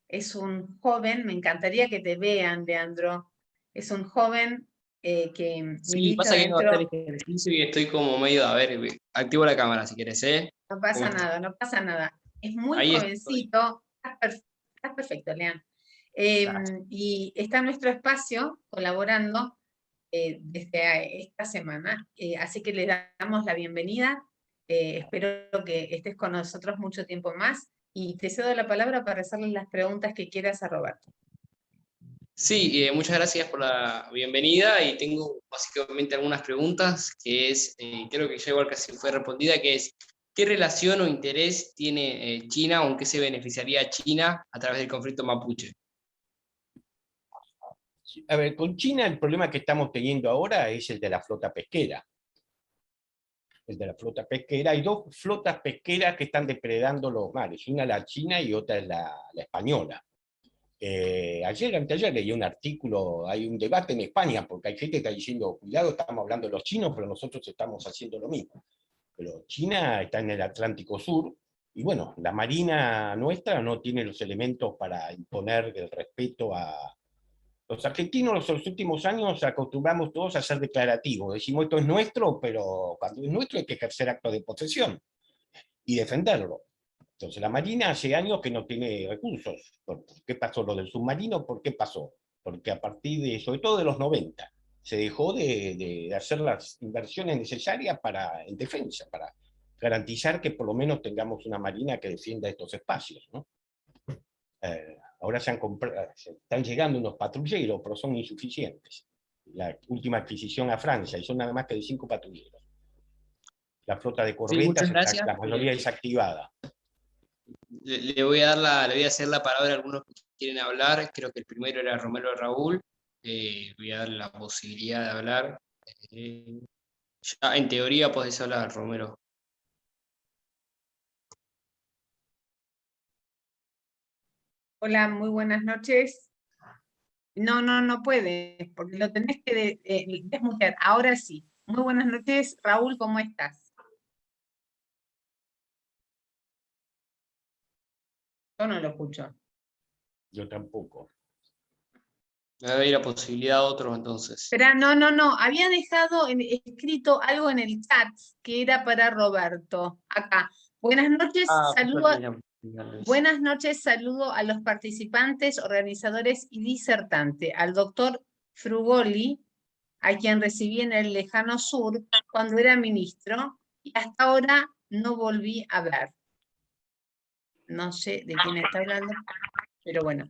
Es un joven, me encantaría que te vean, Leandro. Es un joven que Sí, milita pasa que vengo a hacer dentro. ejercicio y estoy como medio, a ver, activo la cámara si quieres, ¿eh? No ¿Cómo pasa estás? nada, no pasa nada. Es muy Ahí estoy. jovencito. Estás perfecto, Leandro. Gracias. Y está en nuestro espacio colaborando desde esta semana. Así que le damos la bienvenida. Espero que estés con nosotros mucho tiempo más y te cedo la palabra para hacerle las preguntas que quieras a Roberto. Sí, muchas gracias por la bienvenida y tengo básicamente algunas preguntas que creo que ya igual casi fue respondida, que es, ¿qué relación o interés tiene China o en qué se beneficiaría China a través del conflicto mapuche? A ver, con China el problema que estamos teniendo ahora es el de la flota pesquera. el de la flota pesquera. Hay dos flotas pesqueras que están depredando los mares, una la china y otra es la española. Anteayer leí un artículo, hay un debate en España, porque hay gente que está diciendo, cuidado, estamos hablando de los chinos, pero nosotros estamos haciendo lo mismo. Pero China está en el Atlántico Sur, y bueno, la marina nuestra no tiene los elementos para imponer el respeto a... Los argentinos en los últimos años acostumbramos todos a ser declarativos, decimos esto es nuestro, pero cuando es nuestro hay que ejercer actos de posesión y defenderlo. Entonces la Marina hace años que no tiene recursos. ¿Por qué pasó lo del submarino? ¿Por qué pasó? Porque a partir de, sobre todo de los 90, se dejó de hacer las inversiones necesarias en defensa, para garantizar que por lo menos tengamos una Marina que defienda estos espacios, ¿no? Ahora se están llegando unos patrulleros, pero son insuficientes. La última adquisición a Francia, y son nada más que de 5 patrulleros. La flota de Sí, muchas corbetas, gracias. la mayoría desactivada. Le voy a hacer la palabra a algunos que quieren hablar. Creo que el primero era Romero Raúl. Voy a dar la posibilidad de hablar. Ya en teoría podés hablar, Romero. Hola, muy buenas noches. No puede, porque lo tenés que desmutear. Ahora sí. Muy buenas noches, Raúl, ¿cómo estás? Yo no lo escucho. Yo tampoco. Le doy la posibilidad a otros entonces. Espera, no. Había dejado escrito algo en el chat que era para Roberto. Acá. Buenas noches, buenas noches, saludo a los participantes, organizadores y disertante, al doctor Frugoli, a quien recibí en el lejano sur cuando era ministro, y hasta ahora no volví a ver. No sé de quién está hablando, pero bueno.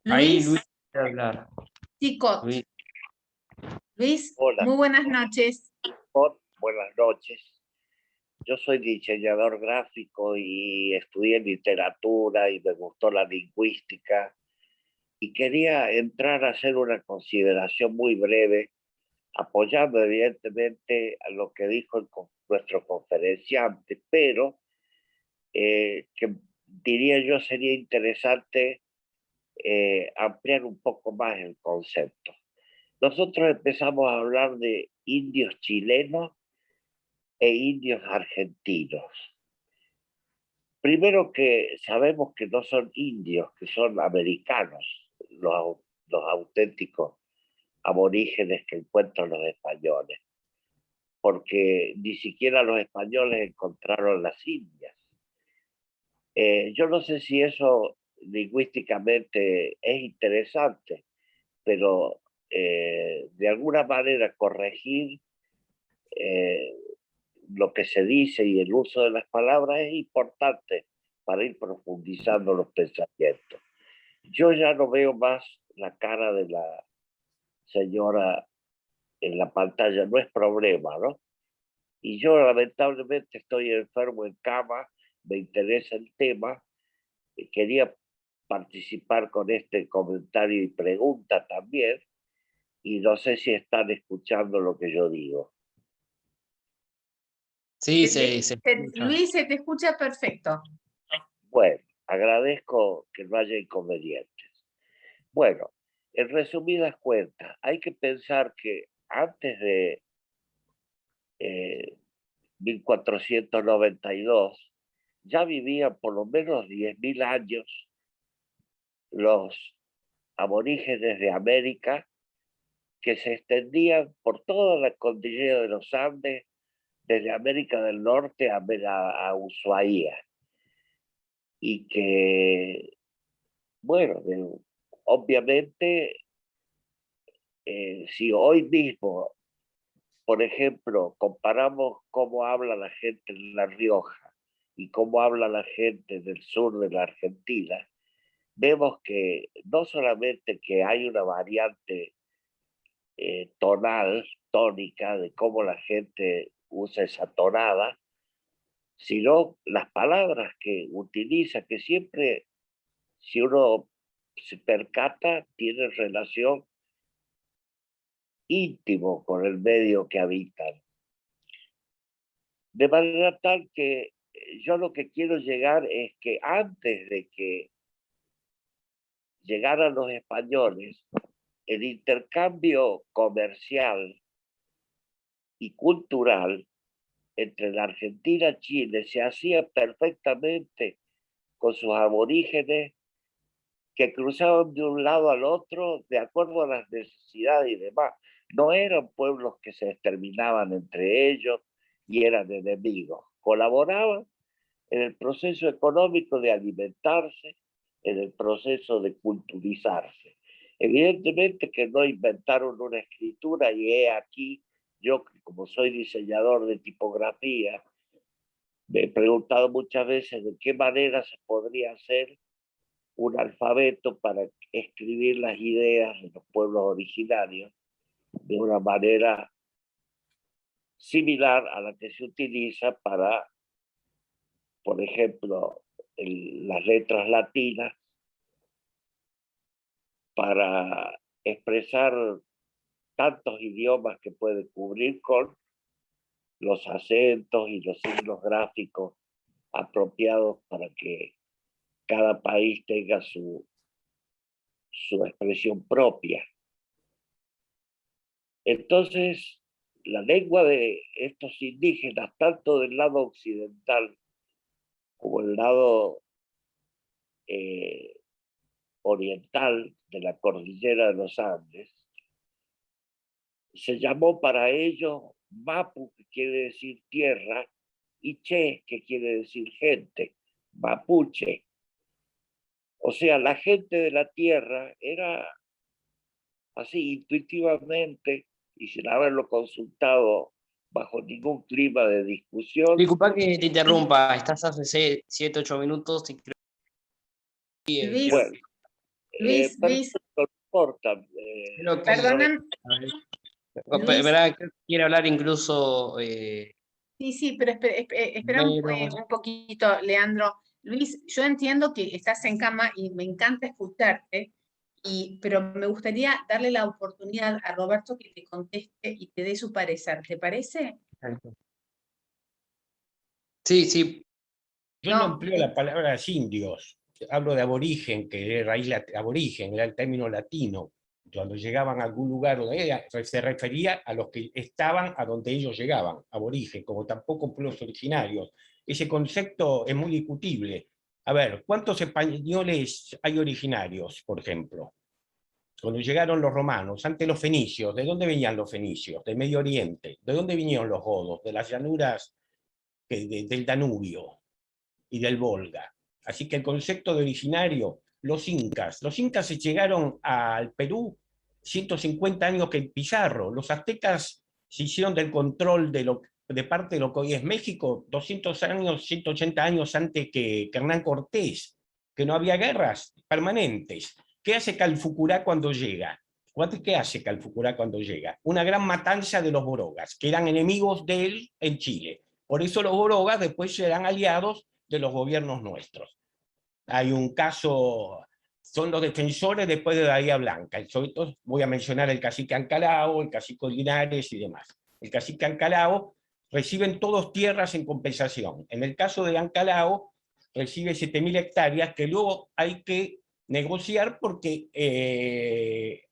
Ahí Luis Luis quiere hablar. Ticot. Luis, Hola, muy buenas noches. buenas noches. Yo soy diseñador gráfico y estudié literatura y me gustó la lingüística y quería entrar a hacer una consideración muy breve, apoyando evidentemente a lo que dijo nuestro conferenciante, pero que diría yo sería interesante ampliar un poco más el concepto. Nosotros empezamos a hablar de indios chilenos e indios argentinos. Primero que sabemos que no son indios, que son americanos, los auténticos aborígenes que encuentran los españoles, porque ni siquiera los españoles encontraron las Indias. Yo no sé si eso lingüísticamente es interesante, pero de alguna manera corregir lo que se dice y el uso de las palabras es importante para ir profundizando los pensamientos. Yo ya no veo más la cara de la señora en la pantalla, no es problema, ¿no? Y yo lamentablemente estoy enfermo en cama, me interesa el tema, y quería participar con este comentario y pregunta también, y no sé si están escuchando lo que yo digo. Sí, se escucha. Luis, se te escucha perfecto. Bueno, agradezco que no haya inconvenientes. Bueno, en resumidas cuentas, hay que pensar que antes de 1492 ya vivían por lo menos 10.000 años los aborígenes de América, que se extendían por toda la cordillera de los Andes, desde América del Norte a Ushuaia. Y que, bueno, obviamente, si hoy mismo, por ejemplo, comparamos cómo habla la gente en La Rioja y cómo habla la gente del sur de la Argentina, vemos que no solamente que hay una variante tonal, tónica, de cómo la gente usa esa tonada, sino las palabras que utiliza, que siempre, si uno se percata, tienen relación íntimo con el medio que habitan. De manera tal que yo lo que quiero llegar es que antes de que llegaran los españoles, el intercambio comercial y cultural entre la Argentina y Chile se hacía perfectamente con sus aborígenes que cruzaban de un lado al otro de acuerdo a las necesidades y demás. No eran pueblos que se exterminaban entre ellos y eran enemigos. Colaboraban en el proceso económico de alimentarse, en el proceso de culturizarse. Evidentemente que no inventaron una escritura y he aquí, yo como soy diseñador de tipografía, me he preguntado muchas veces de qué manera se podría hacer un alfabeto para escribir las ideas de los pueblos originarios de una manera similar a la que se utiliza para, por ejemplo, las letras latinas, para expresar tantos idiomas que puede cubrir con los acentos y los signos gráficos apropiados para que cada país tenga su expresión propia. Entonces, la lengua de estos indígenas, tanto del lado occidental como el lado oriental de la cordillera de los Andes, se llamó para ellos Mapu, que quiere decir tierra, y Che, que quiere decir gente, mapuche. O sea, la gente de la tierra era así intuitivamente y sin haberlo consultado bajo ningún clima de discusión. Disculpa que te interrumpa, estás hace 7, 8 minutos y creo que... Luis, Bueno, Luis, no importa. perdonan. ¿Verdad? Quiere hablar incluso... Sí, pero espera un poquito, Leandro. Luis, yo entiendo que estás en cama y me encanta escucharte, pero me gustaría darle la oportunidad a Roberto que te conteste y te dé su parecer. ¿Te parece? Sí, sí. Yo no empleo la palabra indios, hablo de aborigen, que es raíz aborigen, era el término latino. Cuando llegaban a algún lugar, se refería a los que estaban a donde ellos llegaban, aborigen, como tampoco pueblos originarios. Ese concepto es muy discutible. A ver, ¿cuántos españoles hay originarios, por ejemplo? Cuando llegaron los romanos, antes los fenicios, ¿de dónde venían los fenicios? Del Medio Oriente. ¿De dónde vinieron los godos? De las llanuras del Danubio y del Volga. Así que el concepto de originario, los incas se llegaron al Perú 150 años que Pizarro, los aztecas se hicieron del control de parte de lo que hoy es México 200 años, 180 años antes que Hernán Cortés, que no había guerras permanentes. ¿Qué hace Calfucurá cuando llega? ¿Qué hace Calfucurá cuando llega? Una gran matanza de los borogas, que eran enemigos de él en Chile. Por eso los borogas después serán aliados de los gobiernos nuestros. Hay un caso, son los defensores después de Bahía Blanca. Voy a mencionar el cacique Ancalao, el cacique Linares y demás. El cacique Ancalao reciben todos tierras en compensación. En el caso de Ancalao, recibe 7.000 hectáreas que luego hay que negociar porque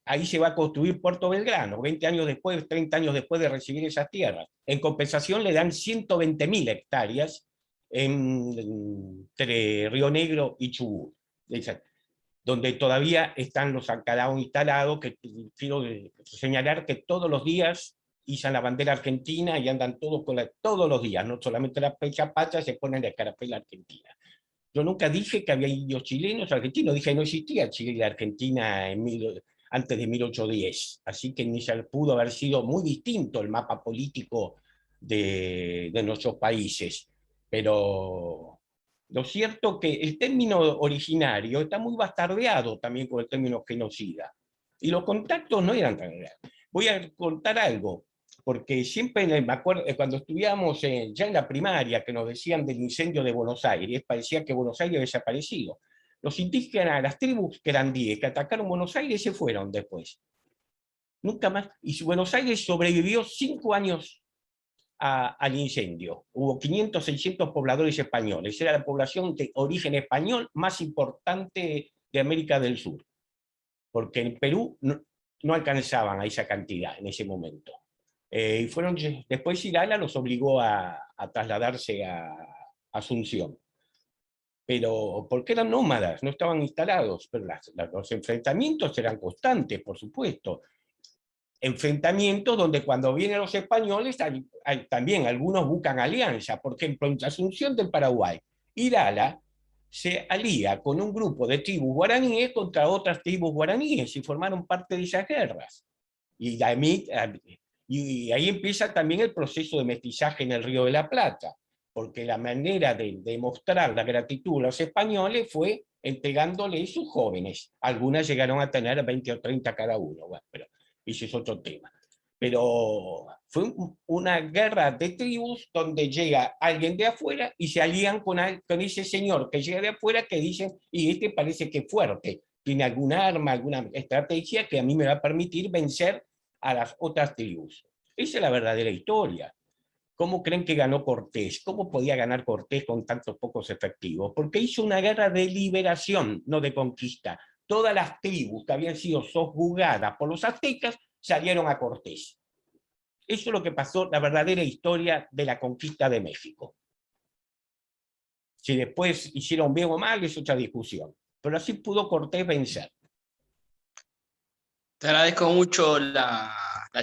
ahí se va a construir Puerto Belgrano, 20 años después, 30 años después de recibir esas tierras. En compensación le dan 120.000 hectáreas entre Río Negro y Chubut, donde todavía están los Ancalaos instalados, que quiero señalar que todos los días izan la bandera argentina y andan todos todos los días, no solamente la fecha patria, se ponen la escarapela argentina. Yo nunca dije que había indios chilenos argentinos, dije que no existía Chile y la Argentina antes de 1810, así que ni se pudo haber sido muy distinto el mapa político de nuestros países. Pero lo cierto que el término originario está muy bastardeado también con el término genocida. Y los contactos no eran tan grandes. Voy a contar algo, porque siempre me acuerdo, cuando estudiamos ya en la primaria, que nos decían del incendio de Buenos Aires, parecía que Buenos Aires había desaparecido. Los indígenas, las tribus que eran 10, que atacaron Buenos Aires, se fueron después. nunca más. Y Buenos Aires sobrevivió 5 años al incendio. Hubo 500, 600 pobladores españoles. Era la población de origen español más importante de América del Sur, porque en Perú no alcanzaban a esa cantidad en ese momento. Y después Irala los obligó a trasladarse a Asunción. Pero porque eran nómadas, no estaban instalados, pero los enfrentamientos eran constantes, por supuesto. Enfrentamientos donde cuando vienen los españoles también algunos buscan alianza. Por ejemplo, en Asunción del Paraguay, Irala se alía con un grupo de tribus guaraníes contra otras tribus guaraníes y formaron parte de esas guerras. Y ahí empieza también el proceso de mestizaje en el Río de la Plata, porque la manera de demostrar la gratitud a los españoles fue entregándoles sus jóvenes. Algunas llegaron a tener 20 o 30 cada uno, bueno, pero ese es otro tema. Pero fue una guerra de tribus donde llega alguien de afuera y se alían con ese señor que llega de afuera, que dicen, y este parece que es fuerte, tiene alguna arma, alguna estrategia que a mí me va a permitir vencer a las otras tribus. Esa es la verdadera historia. ¿Cómo creen que ganó Cortés? ¿Cómo podía ganar Cortés con tantos pocos efectivos? Porque hizo una guerra de liberación, no de conquista. Todas las tribus que habían sido sojuzgadas por los aztecas salieron a Cortés. Eso es lo que pasó, la verdadera historia de la conquista de México. Si después hicieron bien o mal, es otra discusión. Pero así pudo Cortés vencer. Te agradezco mucho la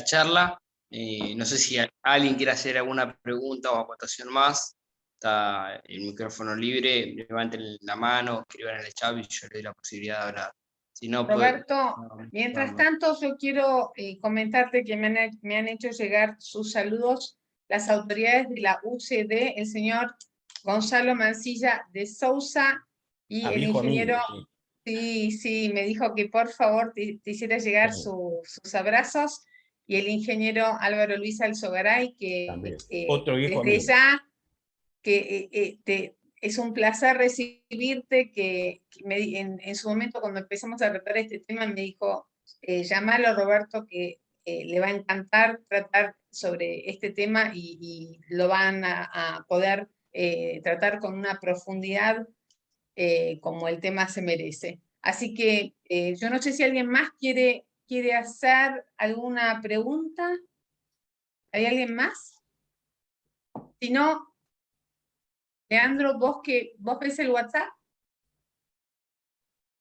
charla. No sé si alguien quiere hacer alguna pregunta o acotación más. Está el micrófono libre. Levanten la mano, escriban en el chat y yo le doy la posibilidad de hablar. Si no, Roberto, mientras tanto yo quiero comentarte que me han hecho llegar sus saludos las autoridades de la UCD, el señor Gonzalo Mancilla de Sousa y el ingeniero... Amigo, sí. Sí, me dijo que por favor te hiciera llegar Sí. sus abrazos, y el ingeniero Álvaro Luis Alzogaray, que Otro viejo desde amigo. ya que es un placer recibirte, en su momento cuando empezamos a tratar este tema me dijo, llámalo Roberto, que le va a encantar tratar sobre este tema y lo van a poder tratar con una profundidad como el tema se merece. Así que yo no sé si alguien más quiere hacer alguna pregunta. ¿Hay alguien más? Si no, Leandro, ¿vos ves el WhatsApp?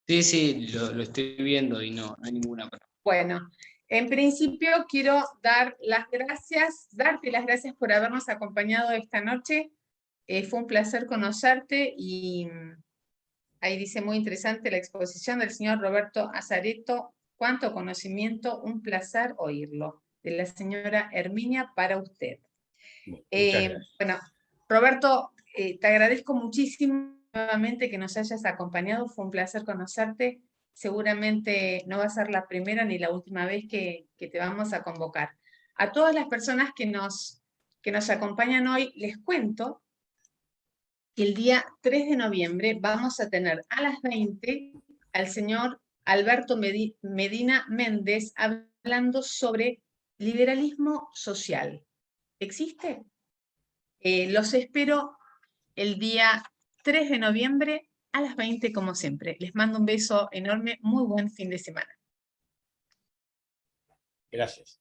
Sí, lo estoy viendo y no hay ninguna pregunta. Bueno, en principio quiero darte las gracias por habernos acompañado esta noche. Fue un placer conocerte y ahí dice muy interesante la exposición del señor Roberto Azareto. Cuánto conocimiento, un placer oírlo. De la señora Herminia para usted. Bueno, Roberto, te agradezco muchísimo nuevamente que nos hayas acompañado. Fue un placer conocerte. Seguramente no va a ser la primera ni la última vez que te vamos a convocar. A todas las personas que nos acompañan hoy, les cuento que el día 3 de noviembre vamos a tener a las 20 al señor Alberto Medina Méndez hablando sobre liberalismo social. ¿Existe? Los espero el día 3 de noviembre a las 20 como siempre. Les mando un beso enorme, muy buen fin de semana. Gracias.